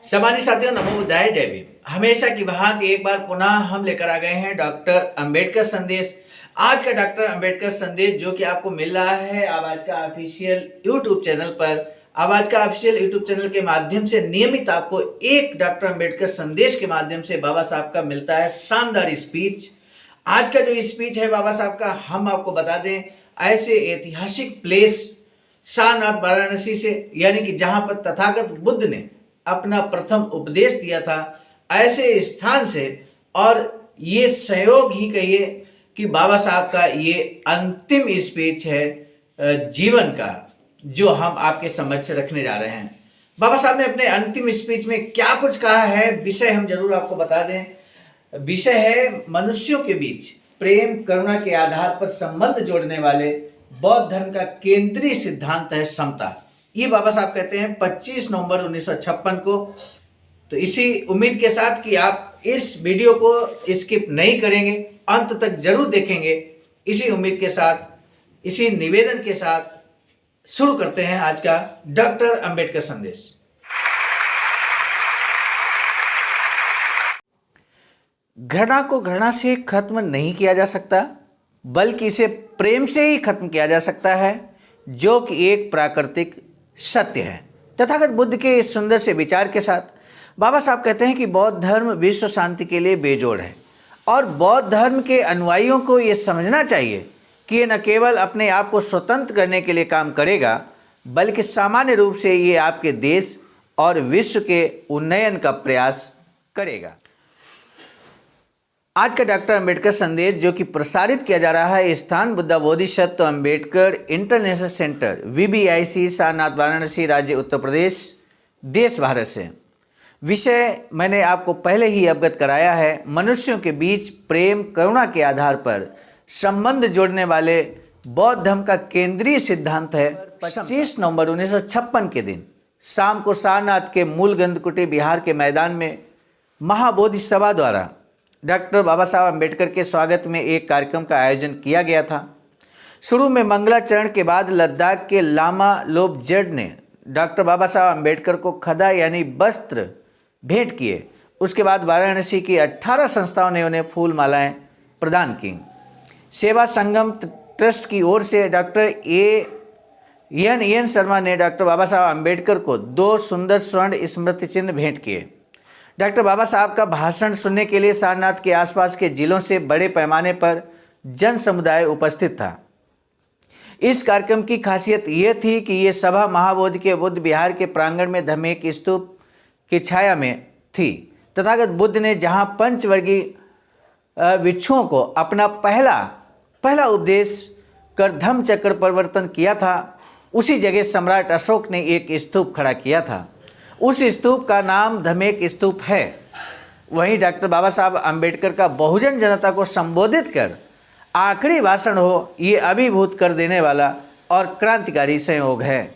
सम्मानित साथियों, नमो बुद्धाय, जय भीम। हमेशा की भांति एक बार पुनः हम लेकर आ गए हैं डॉक्टर अंबेडकर संदेश। आज का डॉक्टर अंबेडकर संदेश जो कि आपको मिल रहा है आवाज का ऑफिशियल यूट्यूब चैनल पर। आवाज का ऑफिशियल यूट्यूब चैनल के माध्यम से नियमित आपको एक डॉक्टर अंबेडकर संदेश के माध्यम से बाबा साहब का मिलता है शानदार स्पीच। आज का जो स्पीच है बाबा साहब का, हम आपको बता दें, ऐसे ऐतिहासिक प्लेस सारनाथ वाराणसी से, यानी कि जहां पर तथागत बुद्ध ने अपना प्रथम उपदेश दिया था, ऐसे स्थान से। और ये सहयोग ही कहिए कि बाबा साहब का ये अंतिम स्पीच है जीवन का, जो हम आपके समक्ष रखने जा रहे हैं। बाबा साहब ने अपने अंतिम स्पीच में क्या कुछ कहा है, विषय हम जरूर आपको बता दें। विषय है मनुष्यों के बीच प्रेम करुणा के आधार पर संबंध जोड़ने वाले बौद्ध धर्म का केंद्रीय सिद्धांत है समता। ये बाबा साहब कहते हैं 25 नवंबर 1956 को। तो इसी उम्मीद के साथ कि आप इस वीडियो को स्किप नहीं करेंगे, अंत तक जरूर देखेंगे, इसी उम्मीद के साथ, इसी निवेदन के साथ शुरू करते हैं आज का डॉक्टर अंबेडकर संदेश। घृणा को घृणा से खत्म नहीं किया जा सकता, बल्कि इसे प्रेम से ही खत्म किया जा सकता है, जो कि एक प्राकृतिक सत्य है। तथागत बुद्ध के इस सुंदर से विचार के साथ बाबा साहब कहते हैं कि बौद्ध धर्म विश्व शांति के लिए बेजोड़ है, और बौद्ध धर्म के अनुयायियों को ये समझना चाहिए कि ये न केवल अपने आप को स्वतंत्र करने के लिए काम करेगा, बल्कि सामान्य रूप से ये आपके देश और विश्व के उन्नयन का प्रयास करेगा। आज का डॉक्टर अंबेडकर संदेश जो कि प्रसारित किया जा रहा है स्थान Buddha Bodhisattva Ambedkar international centre VBIC Sarnath Varanasi राज्य उत्तर प्रदेश देश भारत से। विषय मैंने आपको पहले ही अवगत कराया है, मनुष्यों के बीच प्रेम करुणा के आधार पर संबंध जोड़ने वाले बौद्ध धर्म का केंद्रीय सिद्धांत है। 25 नवंबर 1956 के दिन शाम को सारनाथ के मूल गंधकुटी बिहार के मैदान में महाबोधि सभा द्वारा डॉक्टर बाबा साहब अम्बेडकर के स्वागत में एक कार्यक्रम का आयोजन किया गया था। शुरू में मंगलाचरण के बाद लद्दाख के लामा लोबजड ने डॉक्टर बाबा साहब अम्बेडकर को खदा यानी वस्त्र भेंट किए। उसके बाद वाराणसी की 18 संस्थाओं ने उन्हें फूल मालाएं प्रदान की। सेवा संगम ट्रस्ट की ओर से डॉक्टर एन शर्मा ने डॉक्टर बाबा साहब अम्बेडकर को 2 सुंदर स्वर्ण स्मृति चिन्ह भेंट किए। डॉक्टर बाबा साहब का भाषण सुनने के लिए सारनाथ के आसपास के जिलों से बड़े पैमाने पर जन समुदाय उपस्थित था। इस कार्यक्रम की खासियत ये थी कि ये सभा महाबोधि के बुद्ध विहार के प्रांगण में धमेक स्तूप की छाया में थी। तथागत बुद्ध ने जहाँ पंचवर्गीय भिक्षुओं को अपना पहला उपदेश कर धम्म चक्र परिवर्तन किया था, उसी जगह सम्राट अशोक ने एक स्तूप खड़ा किया था। उस स्तूप का नाम धमेक स्तूप है। वहीं डॉक्टर बाबा साहब अम्बेडकर का बहुजन जनता को संबोधित कर आखिरी भाषण हो, ये अभिभूत कर देने वाला और क्रांतिकारी संयोग है।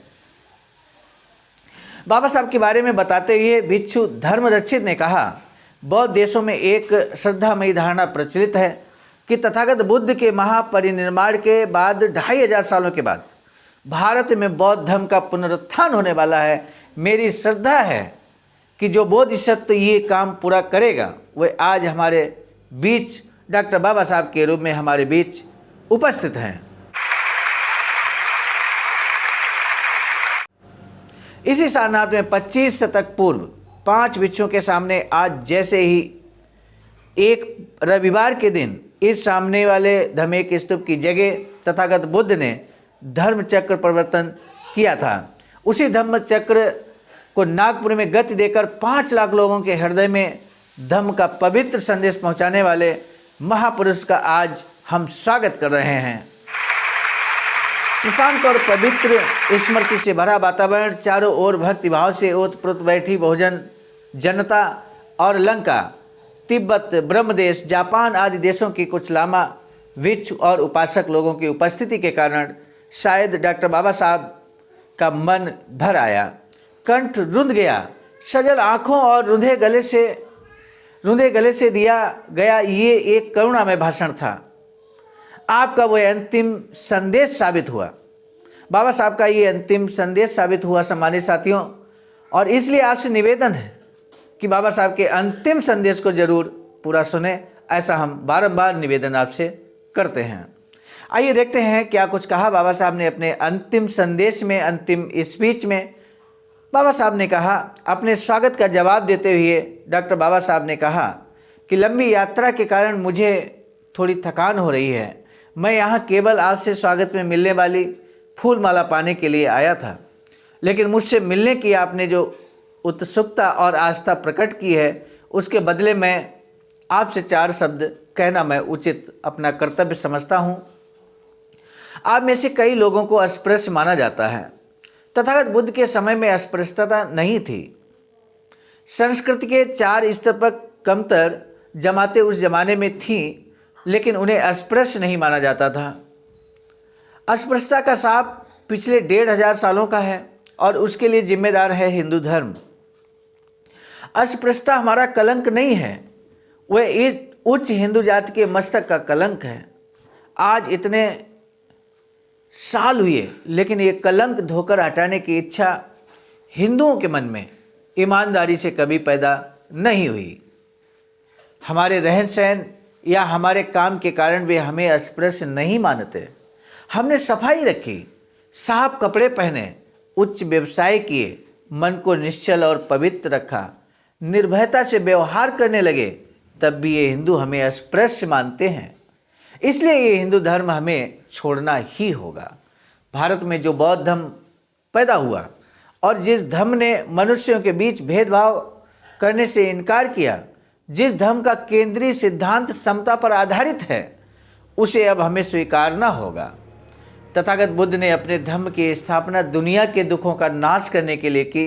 बाबा साहब के बारे में बताते हुए भिक्षु धर्मरक्षित ने कहा, बौद्ध देशों में एक श्रद्धामयी धारणा प्रचलित है कि तथागत बुद्ध के महापरिनिर्वाण के बाद 2500 सालों के बाद भारत में बौद्ध धर्म का पुनरुत्थान होने वाला है। मेरी श्रद्धा है कि जो बोधिसत्व ये काम पूरा करेगा वह आज हमारे बीच डॉक्टर बाबा साहब के रूप में हमारे बीच उपस्थित हैं। इसी सारनाथ में 25 शतक पूर्व 5 भिक्षुओं के सामने आज जैसे ही एक रविवार के दिन इस सामने वाले धमेक स्तूप की जगह तथागत बुद्ध ने धर्म चक्र परिवर्तन किया था। उसी धम्म चक्र को नागपुर में गति देकर 5 लाख लोगों के हृदय में धम्म का पवित्र संदेश पहुंचाने वाले महापुरुष का आज हम स्वागत कर रहे हैं। प्रशांत और पवित्र स्मृति से भरा वातावरण, चारों ओर भक्ति भाव से ओतप्रोत बैठी बहुजन जनता और लंका, तिब्बत, ब्रह्मदेश, जापान आदि देशों की कुछ लामा भिक्षु और उपासक लोगों की उपस्थिति के कारण शायद डॉक्टर बाबा साहब का मन भर आया, कंठ रुंध गया। सजल आँखों और रुंधे गले से दिया गया ये एक करुणामय भाषण था। आपका वह अंतिम संदेश साबित हुआ। बाबा साहब का ये अंतिम संदेश साबित हुआ सम्मानित साथियों, और इसलिए आपसे निवेदन है कि बाबा साहब के अंतिम संदेश को जरूर पूरा सुने, ऐसा हम बारंबार निवेदन आपसे करते हैं। आइए देखते हैं क्या कुछ कहा बाबा साहब ने अपने अंतिम संदेश में, अंतिम स्पीच में। बाबा साहब ने कहा, अपने स्वागत का जवाब देते हुए डॉक्टर बाबा साहब ने कहा कि लंबी यात्रा के कारण मुझे थोड़ी थकान हो रही है। मैं यहाँ केवल आपसे स्वागत में मिलने वाली फूल माला पाने के लिए आया था, लेकिन मुझसे मिलने की आपने जो उत्सुकता और आस्था प्रकट की है, उसके बदले मैं आपसे 4 शब्द कहना मैं उचित अपना कर्तव्य समझता हूँ। आप में से कई लोगों को अस्पृश्य माना जाता है। तथागत बुद्ध के समय में अस्पृश्यता नहीं थी। संस्कृति के 4 स्तर पर कमतर जमातें उस जमाने में थीं, लेकिन उन्हें अस्पृश्य नहीं माना जाता था। अस्पृश्यता का शाप पिछले 1500 सालों का है और उसके लिए जिम्मेदार है हिंदू धर्म। अस्पृश्यता हमारा कलंक नहीं है, वह एक उच्च हिंदू जाति के मस्तक का कलंक है। आज इतने साल हुए, लेकिन ये कलंक धोकर हटाने की इच्छा हिंदुओं के मन में ईमानदारी से कभी पैदा नहीं हुई। हमारे रहन सहन या हमारे काम के कारण वे हमें अस्पृश्य नहीं मानते। हमने सफाई रखी, साफ कपड़े पहने, उच्च व्यवसाय किए, मन को निश्चल और पवित्र रखा, निर्भयता से व्यवहार करने लगे, तब भी ये हिंदू हमें अस्पृश्य मानते हैं। इसलिए ये हिंदू धर्म हमें छोड़ना ही होगा। भारत में जो बौद्ध धर्म पैदा हुआ और जिस धर्म ने मनुष्यों के बीच भेदभाव करने से इनकार किया, जिस धर्म का केंद्रीय सिद्धांत समता पर आधारित है, उसे अब हमें स्वीकारना होगा। तथागत बुद्ध ने अपने धर्म की स्थापना दुनिया के दुखों का नाश करने के लिए की।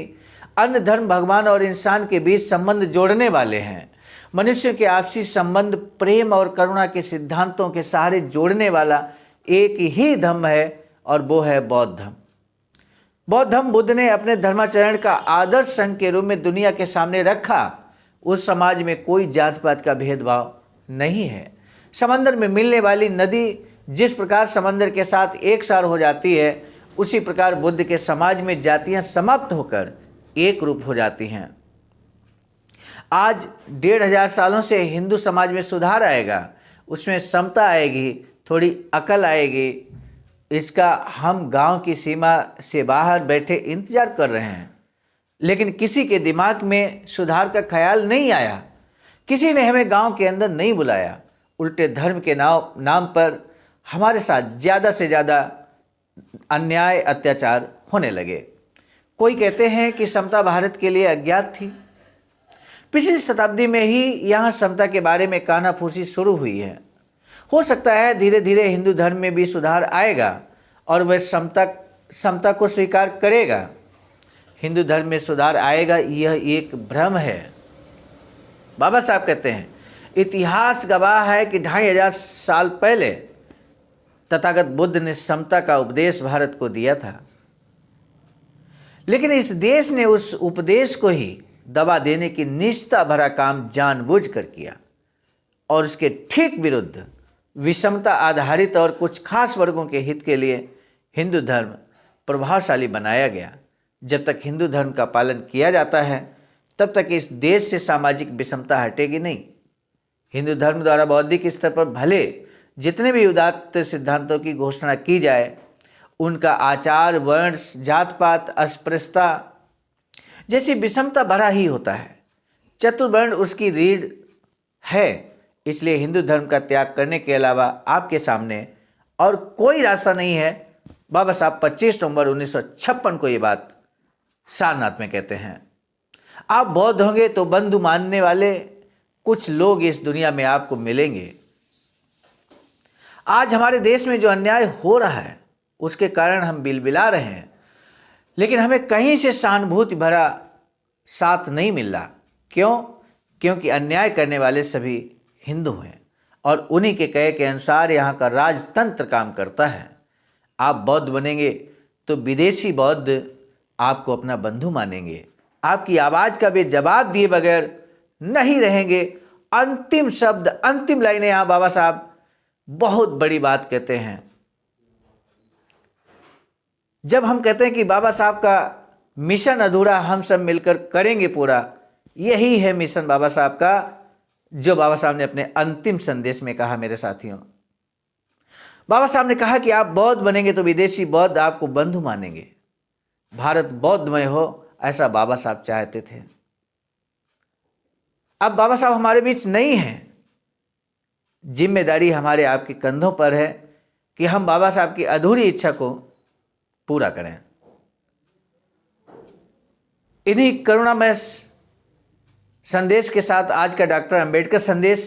अन्य धर्म भगवान और इंसान के बीच संबंध जोड़ने वाले हैं। मनुष्यों के आपसी संबंध प्रेम और करुणा के सिद्धांतों के सहारे जोड़ने वाला एक ही धर्म है, और वो है बौद्ध धर्म। बौद्ध धर्म बुद्ध ने अपने धर्माचरण का आदर्श संघ के रूप में दुनिया के सामने रखा। उस समाज में कोई जात पात का भेदभाव नहीं है। समंदर में मिलने वाली नदी जिस प्रकार समंदर के साथ एक सार हो जाती है, उसी प्रकार बुद्ध के समाज में जातियां समाप्त होकर एक रूप हो जाती हैं। आज 1500 सालों से हिंदू समाज में सुधार आएगा, उसमें समता आएगी, थोड़ी अकल आएगी। इसका हम गांव की सीमा से बाहर बैठे इंतजार कर रहे हैं, लेकिन किसी के दिमाग में सुधार का ख्याल नहीं आया। किसी ने हमें गांव के अंदर नहीं बुलाया। उल्टे धर्म के नाम पर हमारे साथ ज़्यादा से ज़्यादा अन्याय अत्याचार होने लगे। कोई कहते हैं कि समता भारत के लिए अज्ञात थी। पिछली शताब्दी में ही यहाँ समता के बारे में कानाफूसी शुरू हुई है। हो सकता है धीरे धीरे हिंदू धर्म में भी सुधार आएगा और वह समता को स्वीकार करेगा। हिंदू धर्म में सुधार आएगा, यह एक भ्रम है। बाबा साहब कहते हैं, इतिहास गवाह है कि 2500 साल पहले तथागत बुद्ध ने समता का उपदेश भारत को दिया था, लेकिन इस देश ने उस उपदेश को ही दबा देने की निष्ठा भरा काम जानबूझकर किया और उसके ठीक विरुद्ध विषमता आधारित और कुछ खास वर्गों के हित के लिए हिंदू धर्म प्रभावशाली बनाया गया। जब तक हिंदू धर्म का पालन किया जाता है, तब तक इस देश से सामाजिक विषमता हटेगी नहीं। हिंदू धर्म द्वारा बौद्धिक स्तर पर भले जितने भी उदात्त सिद्धांतों की घोषणा की जाए, उनका आचार, वर्ण, जात पात, अस्पृश्यता जैसी विषमता भरा ही होता है। चतुर्वर्ण उसकी रीढ़ है। इसलिए हिंदू धर्म का त्याग करने के अलावा आपके सामने और कोई रास्ता नहीं है। बाबा साहब 25 नवंबर 1956 को ये बात सारनाथ में कहते हैं। आप बौद्ध होंगे तो बंधु मानने वाले कुछ लोग इस दुनिया में आपको मिलेंगे। आज हमारे देश में जो अन्याय हो रहा है, उसके कारण हम बिलबिला रहे हैं, लेकिन हमें कहीं से सहानुभूति भरा साथ नहीं मिल रहा। क्यों? क्योंकि अन्याय करने वाले सभी हिंदू हैं और उन्हीं के कहे के अनुसार यहाँ का राजतंत्र काम करता है। आप बौद्ध बनेंगे तो विदेशी बौद्ध आपको अपना बंधु मानेंगे। आपकी आवाज़ का भी जवाब दिए बगैर नहीं रहेंगे। अंतिम शब्द, अंतिम लाइनें यहाँ बाबा साहब बहुत बड़ी बात कहते हैं। जब हम कहते हैं कि बाबा साहब का मिशन अधूरा, हम सब मिलकर करेंगे पूरा, यही है मिशन बाबा साहब का, जो बाबा साहब ने अपने अंतिम संदेश में कहा। मेरे साथियों, बाबा साहब ने कहा कि आप बौद्ध बनेंगे तो विदेशी बौद्ध आपको बंधु मानेंगे। भारत बौद्धमय हो, ऐसा बाबा साहब चाहते थे। अब बाबा साहब हमारे बीच नहीं हैं। जिम्मेदारी हमारे आपके कंधों पर है कि हम बाबा साहब की अधूरी इच्छा को पूरा करें। इन्हीं करुणामय संदेश के साथ आज का डॉक्टर अंबेडकर संदेश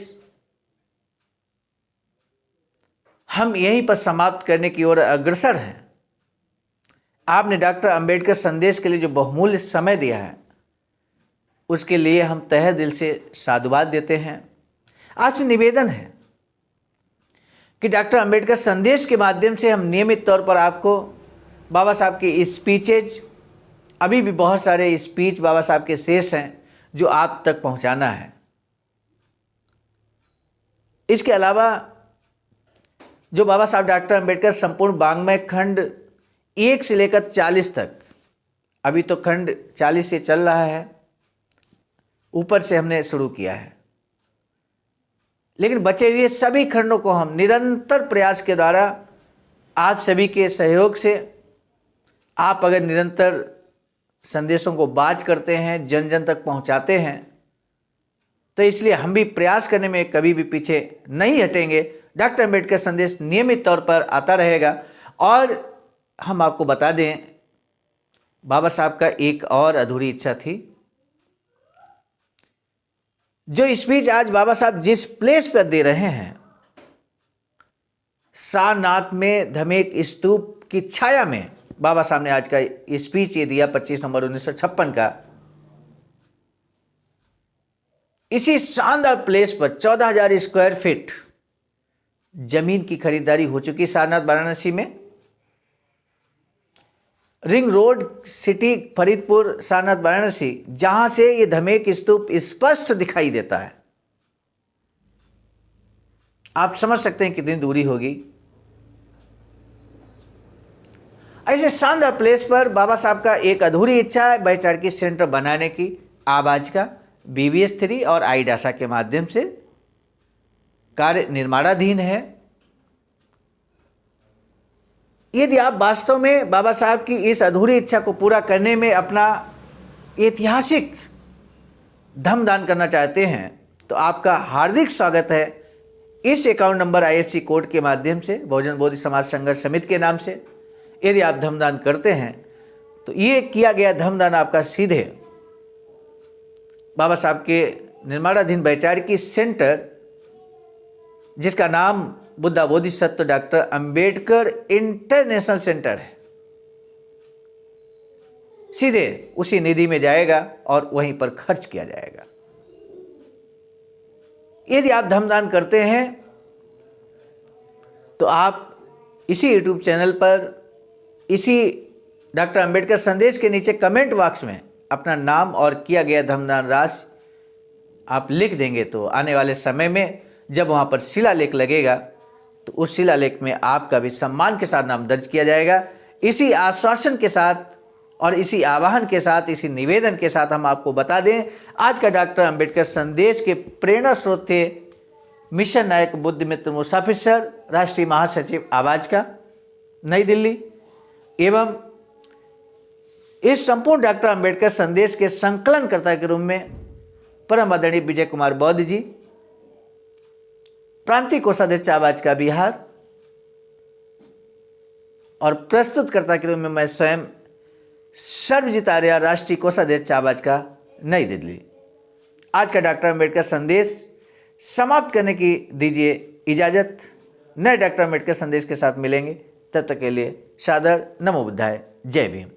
हम यहीं पर समाप्त करने की ओर अग्रसर हैं। आपने डॉक्टर अंबेडकर संदेश के लिए जो बहुमूल्य समय दिया है, उसके लिए हम तहे दिल से साधुवाद देते हैं। आपसे निवेदन है कि डॉक्टर अंबेडकर संदेश के माध्यम से हम नियमित तौर पर आपको बाबा साहब की स्पीचेज, अभी भी बहुत सारे स्पीच बाबा साहब के शेष हैं जो आप तक पहुंचाना है। इसके अलावा जो बाबा साहब डॉक्टर अंबेडकर संपूर्ण वाङ्मय खंड 1 से लेकर 40 तक, अभी तो खंड 40 से चल रहा है, ऊपर से हमने शुरू किया है, लेकिन बचे हुए सभी खंडों को हम निरंतर प्रयास के द्वारा आप सभी के सहयोग से, आप अगर निरंतर संदेशों को बाज करते हैं, जन जन तक पहुंचाते हैं, तो इसलिए हम भी प्रयास करने में कभी भी पीछे नहीं हटेंगे। डॉक्टर अंबेडकर संदेश नियमित तौर पर आता रहेगा। और हम आपको बता दें, बाबा साहब का एक और अधूरी इच्छा थी। जो स्पीच आज बाबा साहब जिस प्लेस पर दे रहे हैं, सारनाथ में धमेक स्तूप की छाया में बाबा साहब ने आज का स्पीच ये दिया 25 नवंबर 1956 का। इसी शानदार प्लेस पर 14,000 स्क्वायर फीट जमीन की खरीदारी हो चुकी सारनाथ वाराणसी में। Ring road city Faridpur Sarnath Varanasi, जहां से ये धमेक स्तूप स्पष्ट दिखाई देता है। आप समझ सकते हैं कितनी दूरी होगी। ऐसे शानदार प्लेस पर बाबा साहब का एक अधूरी इच्छा है भाईचारकी सेंटर बनाने की। आवाज का BBS-3 और आईडासा के माध्यम से कार्य निर्माणाधीन है। यदि आप वास्तव में बाबा साहब की इस अधूरी इच्छा को पूरा करने में अपना ऐतिहासिक धमदान करना चाहते हैं, तो आपका हार्दिक स्वागत है। इस अकाउंट नंबर IFC कोड के माध्यम से, बहुजन बोधि समाज संघर्ष समिति के नाम से यदि आप धमदान करते हैं, तो ये किया गया धमदान आपका सीधे बाबा साहब के निर्माणाधीन भाईचारकी सेंटर, जिसका नाम Buddha Bodhisattva doctor Ambedkar international centre है, सीधे उसी निधि में जाएगा और वहीं पर खर्च किया जाएगा। यदि आप धमदान करते हैं, तो आप इसी YouTube चैनल पर, इसी डॉक्टर अंबेडकर संदेश के नीचे कमेंट बॉक्स में अपना नाम और किया गया धमदान राशि आप लिख देंगे, तो आने वाले समय में जब वहाँ पर शिलालेख लगेगा, तो उस शिलालेख में आपका भी सम्मान के साथ नाम दर्ज किया जाएगा। इसी आश्वासन के साथ और इसी आह्वान के साथ, इसी निवेदन के साथ हम आपको बता दें, आज का डॉक्टर अंबेडकर संदेश के प्रेरणा स्रोत थे मिशन नायक बुद्ध मित्र मुसाफिर सर, राष्ट्रीय महासचिव आवाज का, नई दिल्ली, एवं इस संपूर्ण डॉक्टर अंबेडकर संदेश के संकलनकर्ता के रूप में परम आदरणीय विजय कुमार बौद्ध जी, प्रांतीय कोषाध्यक्ष आवाज का बिहार, और प्रस्तुतकर्ता के रूप में मैं स्वयं सर्वजीत आर्या, राष्ट्रीय कोषाध्यक्ष आवाज का, नई दिल्ली। आज का डॉक्टर अंबेडकर संदेश समाप्त करने की दीजिए इजाजत। नए डॉक्टर अंबेडकर संदेश के साथ मिलेंगे, तब तक के लिए सादर नमो बुद्धाय, जय भीम।